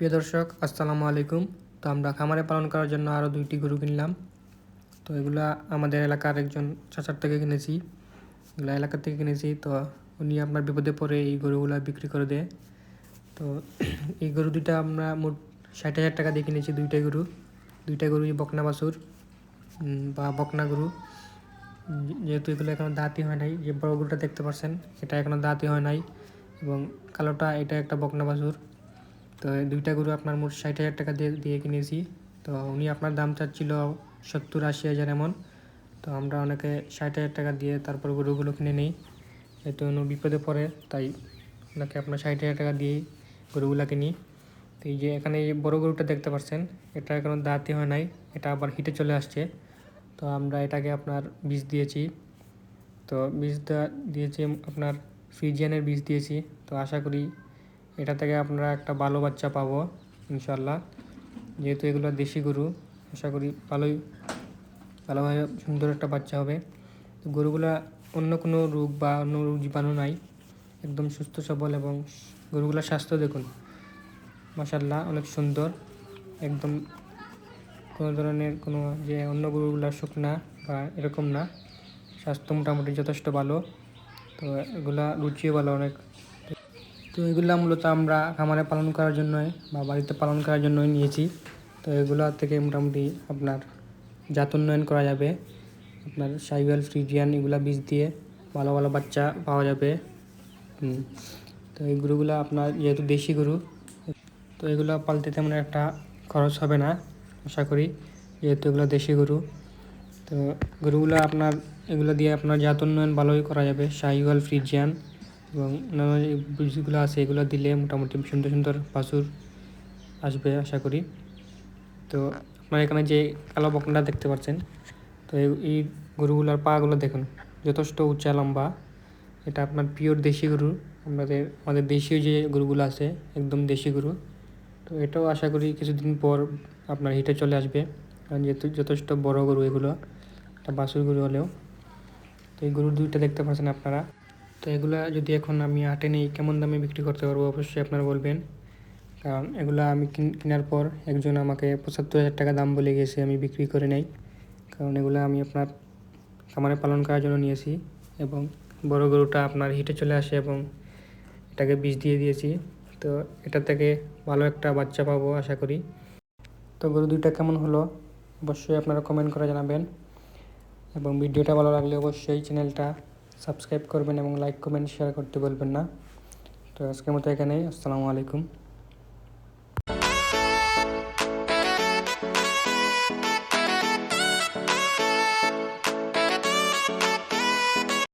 প্রিয় দর্শক, আসসালামু আলাইকুম। তো আমরা খামারে পালন করার জন্য আরও 2টি গরু কিনলাম। তো এগুলা আমাদের এলাকার একজন চাচার থেকে কিনেছি। এগুলো এলাকা থেকে কিনেছি। তো উনি আপনার বিপদে পড়ে এই গরুগুলা বিক্রি করে দেয়। তো এই গরু দুইটা আমরা মোট 60,000 টাকা দিয়ে কিনেছি। দুইটা গরুই বকনা বাছুর বা বকনা গরু। যেহেতু এগুলো এখনও দাঁতই হয় নাই, যে বড় গরুটা দেখতে পাচ্ছেন এটা এখনও দাঁতই হয় নাই, এবং কালোটা এটা একটা বকনা বাছুর। তো এই দুইটা গরু আপনার মোট 60,000 টাকা দিয়ে কিনেছি। তো উনি আপনার দাম চাচ্ছিল 70-80 হাজার এমন। তো আমরা অনেকে 60,000 টাকা দিয়ে তারপর গরুগুলো কিনে নিই। যেহেতু উনি বিপদে পড়ে, তাই ওনাকে আপনার 60,000 টাকা দিয়েই গরুগুলো কিনি। তো এই যে এখানে এই বড়ো গরুটা দেখতে পাচ্ছেন, এটা এখনও দাঁতই হয় নাই, এটা আবার হিটে চলে আসছে। তো আমরা এটাকে আপনার বীজ দিয়েছি। তো বীজটা দিয়েছি আপনার ফ্রিজিয়ানের বীজ দিয়েছি। তো আশা করি এটা থেকে আপনারা একটা ভালো বাচ্চা পাবো ইনশাল্লাহ। যেহেতু এগুলো দেশি গরু, আশা করি ভালোভাবে সুন্দর একটা বাচ্চা হবে। তো গরুগুলা অন্য কোনো রোগ বা অন্য রোগ জীবাণু নাই, একদম সুস্থ সবল, এবং গরুগুলার স্বাস্থ্য দেখুন, মাশাআল্লাহ অনেক সুন্দর। একদম কোনো ধরনের কোনো যে অন্য গরুগুলা শুকনা বা এরকম না, স্বাস্থ্য মোটামুটি যথেষ্ট ভালো। তো এগুলা রুচিও ভালো অনেক। তো এগুলা মূলত আমরা খামারে পালন করার জন্যই বা বাড়িতে পালন করার জন্যই নিয়েছি। তো এগুলা থেকে মোটামুটি আপনার জাত উন্নয়ন করা যাবে। আপনার সাইওয়াল, ফ্রিজিয়ান এগুলা বীজ দিয়ে ভালো ভালো বাচ্চা পাওয়া যাবে। তো এই গরুগুলো আপনার যেহেতু দেশি গরু, তো এগুলো পালতে তেমন একটা খরচ হবে না আশা করি, যেহেতু এগুলো দেশি গরু। তো গরুগুলো আপনার এগুলো দিয়ে আপনার জাত উন্নয়ন ভালোই করা যাবে। সাইওয়াল, ফ্রিজিয়ান এবং অন্যান্য যে বীজগুলো আছে এগুলো দিলে মোটামুটি সুন্দর সুন্দর বাছুর আসবে আশা করি। তো আপনার এখানে যে কালো বকনাটা দেখতে পাচ্ছেন, তো এই গরুগুলোর পাগুলো দেখুন, যথেষ্ট উঁচা লম্বা। এটা আপনার পিওর দেশি গরু। আমাদের দেশীয় যে গরুগুলো আছে একদম দেশি গরু। তো এটাও আশা করি কিছুদিন পর আপনার হিটে চলে আসবে, কারণ যেহেতু যথেষ্ট বড় গরু এগুলো, একটা বাছুর গরু হলেও। তো এই গরু দুইটা দেখতে পাচ্ছেন আপনারা। তো এগুলা যদি এখন আমি হাটে নেই, কেমন দামে বিক্রি করতে পারবো অবশ্যই আপনারা বলবেন, কারণ এগুলো আমি কেনার পর একজন আমাকে 75,000 টাকা দাম বলে গেছে, আমি বিক্রি করে নেই। কারণ এগুলো আমি আপনার খামারে পালন করার জন্য নিয়েছি, এবং বড় গরুটা আপনার হিটে চলে আসে এবং এটাকে বীজ দিয়ে দিয়েছি। তো এটা থেকে ভালো একটা বাচ্চা পাবো আশা করি। তো গরু দুইটা কেমন হলো অবশ্যই আপনারা কমেন্ট করে জানাবেন, এবং ভিডিওটা ভালো লাগলে অবশ্যই চ্যানেলটা সাবস্ক্রাইব করবেন এবং লাইক, কমেন্ট, শেয়ার করতে বলবেন না। তো আজকের মতো এখানেই, আসসালামু আলাইকুম।